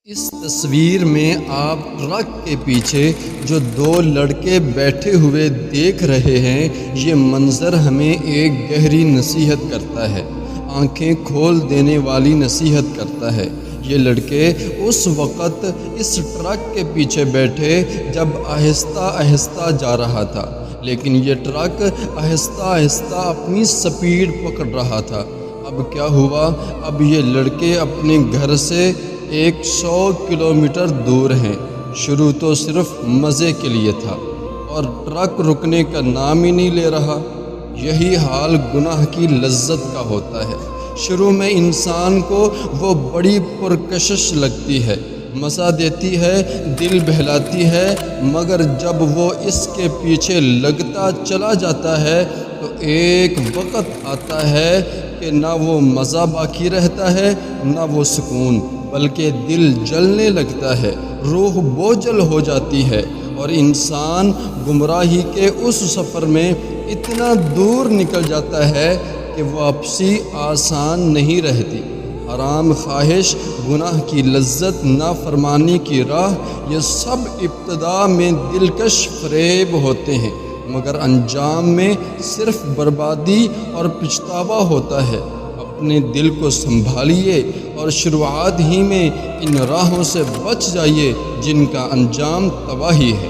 اس تصویر میں آپ ٹرک کے پیچھے جو دو لڑکے بیٹھے ہوئے دیکھ رہے ہیں، یہ منظر ہمیں ایک گہری نصیحت کرتا ہے، آنکھیں کھول دینے والی نصیحت کرتا ہے۔ یہ لڑکے اس وقت اس ٹرک کے پیچھے بیٹھے جب آہستہ آہستہ جا رہا تھا، لیکن یہ ٹرک آہستہ آہستہ اپنی سپیڈ پکڑ رہا تھا۔ اب کیا ہوا؟ اب یہ لڑکے اپنے گھر سے 100 کلومیٹر دور ہیں۔ شروع تو صرف مزے کے لیے تھا اور ٹرک رکنے کا نام ہی نہیں لے رہا۔ یہی حال گناہ کی لذت کا ہوتا ہے۔ شروع میں انسان کو وہ بڑی پرکشش لگتی ہے، مزہ دیتی ہے، دل بہلاتی ہے، مگر جب وہ اس کے پیچھے لگتا چلا جاتا ہے تو ایک وقت آتا ہے کہ نہ وہ مزہ باقی رہتا ہے، نہ وہ سکون، بلکہ دل جلنے لگتا ہے، روح بوجھل ہو جاتی ہے اور انسان گمراہی کے اس سفر میں اتنا دور نکل جاتا ہے کہ واپسی آسان نہیں رہتی۔ حرام خواہش، گناہ کی لذت، نافرمانی کی راہ، یہ سب ابتدا میں دلکش فریب ہوتے ہیں، مگر انجام میں صرف بربادی اور پچھتاوا ہوتا ہے۔ اپنے دل کو سنبھالیے اور شروعات ہی میں ان راہوں سے بچ جائیے جن کا انجام تباہی ہے۔